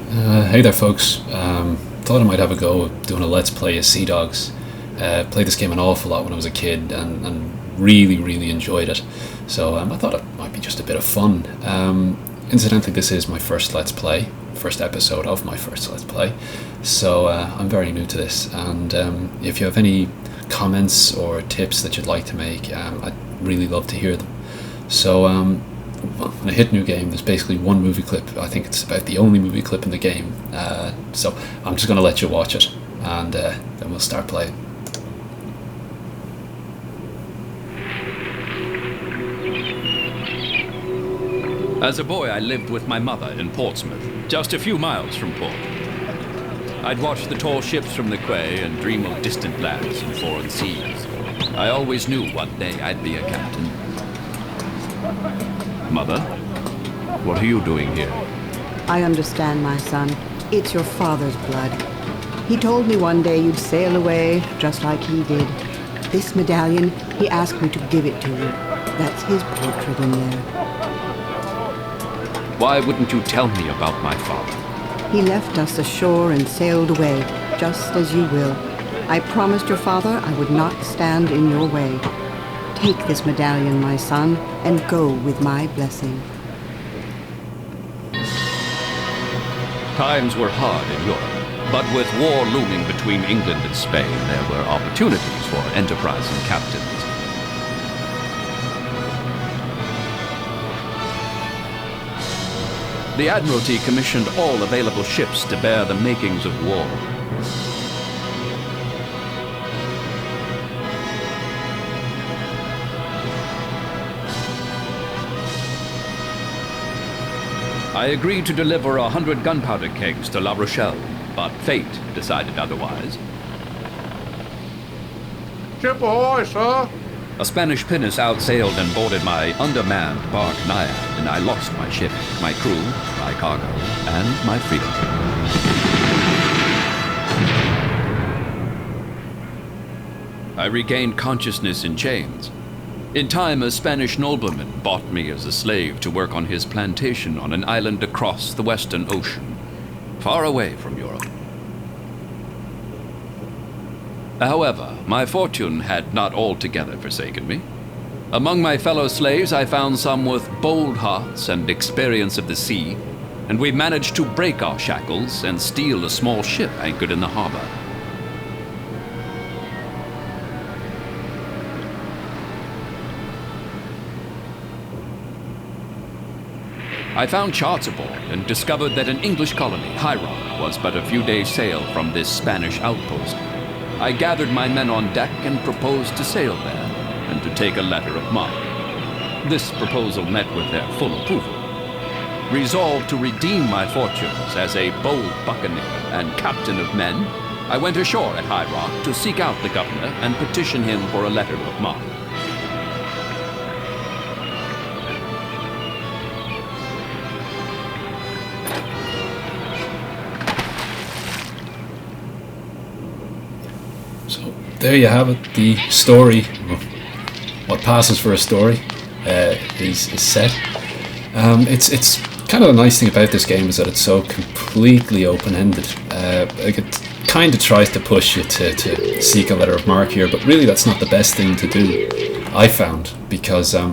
Hey there, folks. Thought I might have a go at doing a Let's Play of Sea Dogs. Played this game an awful lot when I was a kid and really enjoyed it. So I thought it might be just a bit of fun. Incidentally, this is my first Let's Play, first episode of my first Let's Play. So I'm very new to this, and if you have any comments or tips that you'd like to make, I'd really love to hear them. So when I hit new game, there's basically one movie clip. I think it's about the only movie clip in the game. So I'm just going to let you watch it, and then we'll start playing. As a boy, I lived with my mother in Portsmouth, just a few miles from port. I'd watch the tall ships from the quay and dream of distant lands and foreign seas. I always knew one day I'd be a captain. Mother, what are you doing here? I understand, my son. It's your father's blood. He told me one day you'd sail away just like he did. This medallion, he asked me to give it to you. That's his portrait in there. Why wouldn't you tell me about my father? He left us ashore and sailed away, just as you will. I promised your father I would not stand in your way. Take this medallion, my son, and go with my blessing. Times were hard in Europe, but with war looming between England and Spain, there were opportunities for enterprising captains. The Admiralty commissioned all available ships to bear the makings of war. I agreed to deliver 100 gunpowder kegs to La Rochelle, but fate decided otherwise. Ship ahoy, sir! A Spanish pinnace outsailed and boarded my undermanned bark Naiad, and I lost my ship, my crew, my cargo, and my freedom. I regained consciousness in chains. In time, a Spanish nobleman bought me as a slave to work on his plantation on an island across the Western Ocean, far away from Europe. However, my fortune had not altogether forsaken me. Among my fellow slaves, I found some with bold hearts and experience of the sea, and we managed to break our shackles and steal a small ship anchored in the harbor. I found charts aboard and discovered that an English colony, High Rock, was but a few days' sail from this Spanish outpost. I gathered my men on deck and proposed to sail there and to take a letter of marque. This proposal met with their full approval. Resolved to redeem my fortunes as a bold buccaneer and captain of men, I went ashore at High Rock to seek out the governor and petition him for a letter of marque. So there you have it. The story, what passes for a story, is set. It's kind of the nice thing about this game is that it's so completely open-ended. It kind of tries to push you to seek a letter of marque here, but really that's not the best thing to do, I found, because at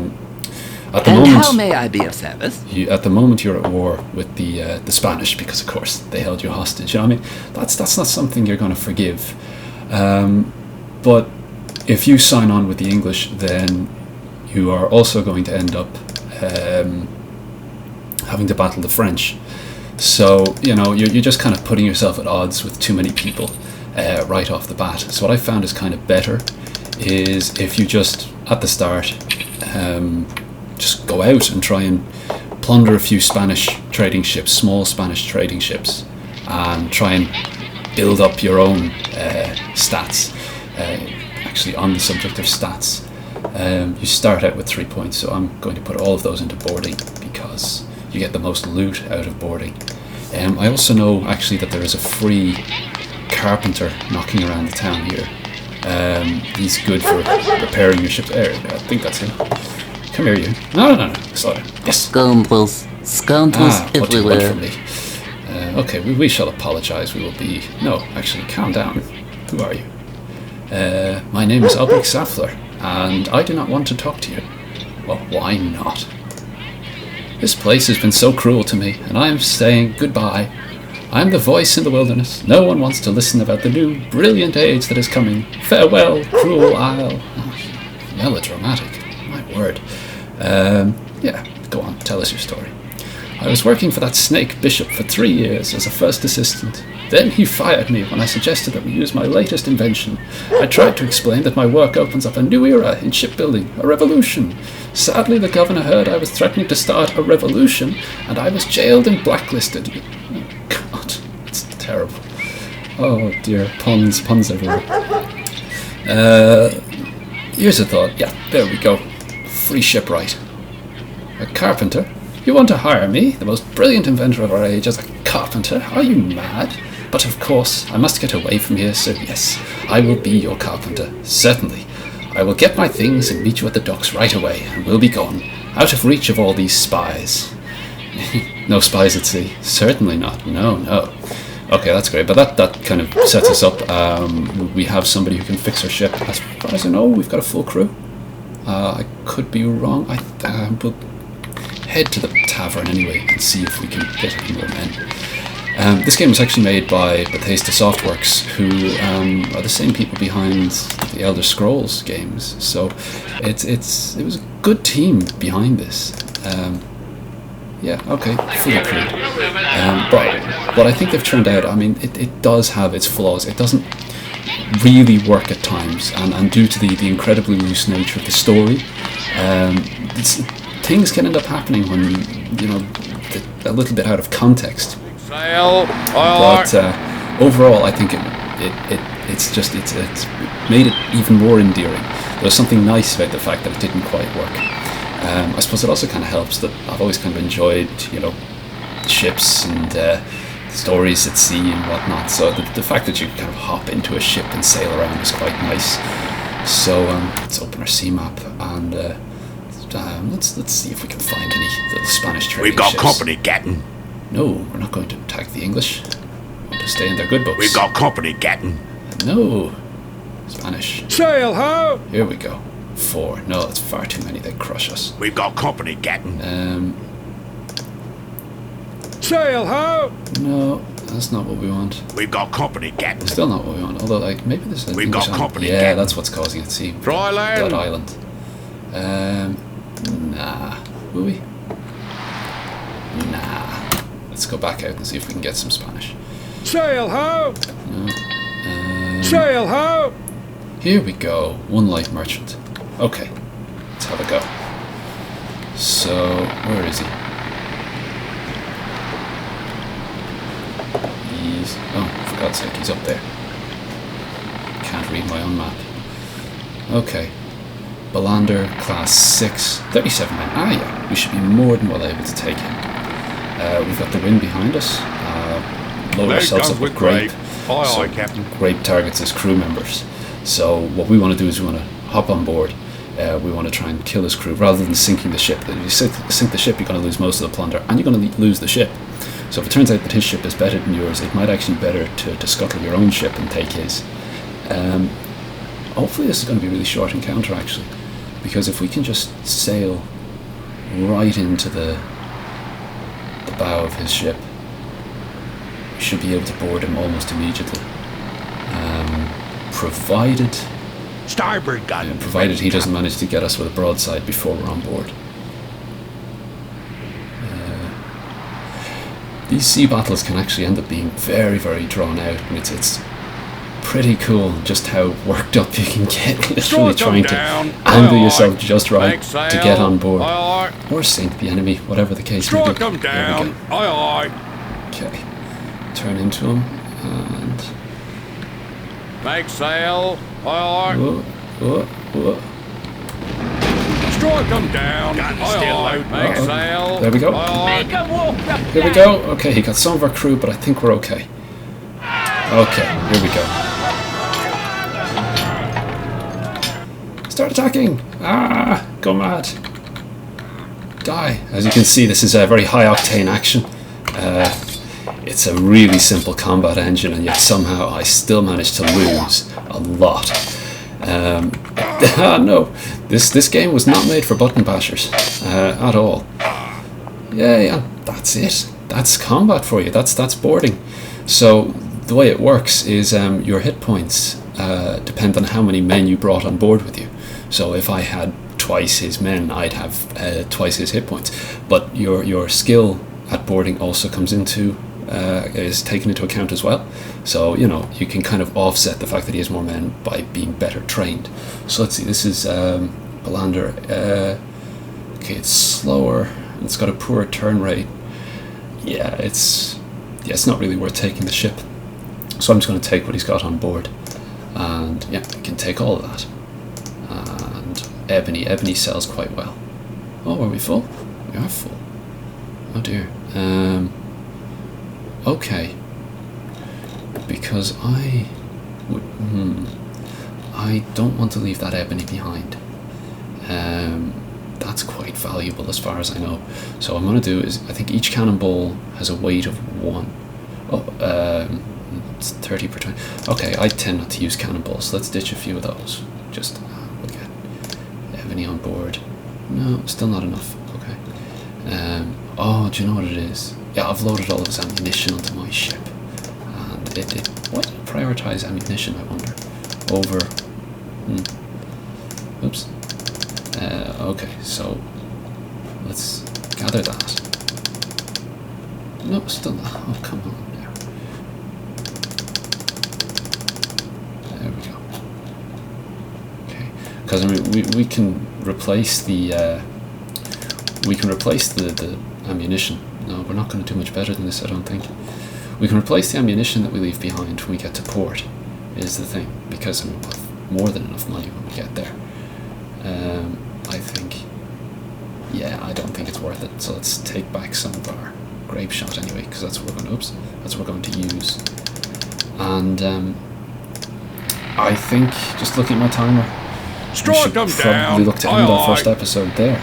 the moment, how may I be of service? At the moment you're at war with the Spanish, because of course they held you hostage. You know what I mean? That's not something you're going to forgive. But if you sign on with the English, then you are also going to end up having to battle the French. So, you know, you're just kind of putting yourself at odds with too many people right off the bat. So what I found is kind of better is if you just, at the start, just go out and try and plunder a few Spanish trading ships, small Spanish trading ships, and try and build up your own stats. Actually, on the subject of stats, you start out with 3 points, so I'm going to put all of those into boarding because you get the most loot out of boarding. I also know actually that there is a free carpenter knocking around the town here. He's good for repairing your ship. I think that's him. Come here, you. No. Slow down. Yes. Scoundrels What do you want everywhere. from me? Okay, we shall apologize. We will be... No, actually, calm down. Who are you? My name is Albrecht Saffler, and I do not want to talk to you. Well, why not? This place has been so cruel to me, and I am saying goodbye. I am the voice in the wilderness. No one wants to listen about the new, brilliant age that is coming. Farewell, cruel isle. Oh, melodramatic. My word. Yeah, go on, tell us your story. I was working for that snake bishop for 3 years as a first assistant. Then he fired me when I suggested that we use my latest invention. I tried to explain that my work opens up a new era in shipbuilding, a revolution. Sadly, the governor heard I was threatening to start a revolution, and I was jailed and blacklisted. Oh, God, it's terrible. Oh, dear, puns everywhere. Here's a thought. Yeah, there we go. Free shipwright. A carpenter? You want to hire me, the most brilliant inventor of our age, as a carpenter? Are you mad? But of course, I must get away from here, so yes, I will be your carpenter, certainly. I will get my things and meet you at the docks right away, and we'll be gone, out of reach of all these spies. No spies at sea? Certainly not, no. Okay, that's great, but that kind of sets us up. We have somebody who can fix our ship. As far as I know, we've got a full crew. I could be wrong. We'll head to the tavern anyway and see if we can get any more men. This game was actually made by Bethesda Softworks, who are the same people behind the Elder Scrolls games. So it was a good team behind this. Yeah, okay, fully agreed. But what I think they've turned out, I mean, it does have its flaws. It doesn't really work at times, and due to the incredibly loose nature of the story, things can end up happening when, you know, a little bit out of context. But overall, I think it's made it even more endearing. There's something nice about the fact that it didn't quite work. I suppose it also kind of helps that I've always kind of enjoyed, you know, ships and stories at sea and whatnot. So the fact that you can kind of hop into a ship and sail around is quite nice. So let's open our sea map and let's see if we can find any little Spanish trading We've got ships. company, Captain. No, we're not going to attack the English. We want to stay in their good books. We've got company, Captain. No, Spanish. Sail ho! Here we go. 4. No, that's far too many. They'd crush us. We've got company, Captain. Sail ho! No, that's not what we want. We've got company, Captain. Still not what we want. Although, like, maybe there's an We've English got company, Yeah, Captain. that's what's causing it. See, Dry land. that island. Nah. Will we? Nah. Let's go back out and see if we can get some Spanish. Sail ho! No. Sail ho! Here we go. One light merchant. Okay. Let's have a go. So, where is he? Oh, for God's sake, he's up there. Can't read my own map. Okay. Belander, class 6, 37 men. Ah, yeah, we should be more than well able to take him. We've got the wind behind us. Load ourselves up with grape. Aye, Captain. Grape targets as crew members. So what we want to do is we want to hop on board. We want to try and kill his crew rather than sinking the ship. If you sink the ship, you're going to lose most of the plunder, and you're going to lose the ship. So if it turns out that his ship is better than yours, it might actually be better to scuttle your own ship and take his. Hopefully this is going to be a really short encounter, actually, because if we can just sail right into the bow of his ship, we should be able to board him almost immediately. Provided Starboard gun. provided he doesn't manage to get us with a broadside before we're on board. These sea battles can actually end up being very, very drawn out, and it's pretty cool just how worked up you can get literally trying to angle yourself just right to get on board. Or sink the enemy, whatever the case may be. Strike 'em down. Aye, aye. Okay. Turn into him and... Make sail. Aye, aye. Whoa. Strike 'em down. Gun Aye, still aye. out. Make Uh-oh. sail. There we go. Aye, aye. Here we go. Okay, he got some of our crew, but I think we're okay. Okay, here we go. Start attacking! Ah! Go mad! Die! As you can see, this is a very high-octane action. it's a really simple combat engine, and yet somehow I still managed to lose a lot. No, this game was not made for button bashers at all. Yeah, that's it. That's combat for you. That's boarding. So the way it works is your hit points depend on how many men you brought on board with you. So if I had twice his men, I'd have twice his hit points. But your skill at boarding also comes into is taken into account as well. So you can kind of offset the fact that he has more men by being better trained. So let's see. This is Belander. Okay, it's slower. It's got a poor turn rate. Yeah, it's not really worth taking the ship. So I'm just going to take what he's got on board, and yeah, I can take all of that. And Ebony sells quite well. Oh, are we full? We are full. Oh dear. Okay. Because I don't want to leave that Ebony behind. That's quite valuable as far as I know. So what I'm going to do is, I think each cannonball has a weight of 1. It's 30 per turn. Okay, I tend not to use cannonballs, so let's ditch a few of those. Just, we'll get Ebony on board. No, still not enough. Okay. Oh, do you know what it is? Yeah, I've loaded all of his ammunition onto my ship. And it what? Prioritize ammunition, I wonder. Over... Oops. Okay, so let's gather that. No, still not. Oh, come on. There we go. Okay, because I mean, we can replace the ammunition. No, we're not going to do much better than this, I don't think. We can replace the ammunition that we leave behind when we get to port, is the thing, because I mean, we'll have more than enough money when we get there. I think, yeah, I don't think it's worth it. So let's take back some of our grape shot anyway, because that's what we're going to. Oops, that's what we're going to use. And I think, just looking at my timer, we should probably look to end our first episode there.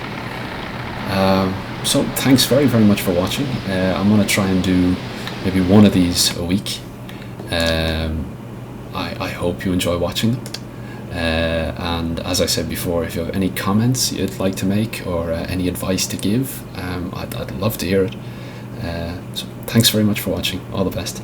So thanks very, very much for watching. I'm going to try and do maybe one of these a week. I hope you enjoy watching them. And as I said before, if you have any comments you'd like to make or any advice to give, I'd love to hear it. So thanks very much for watching. All the best.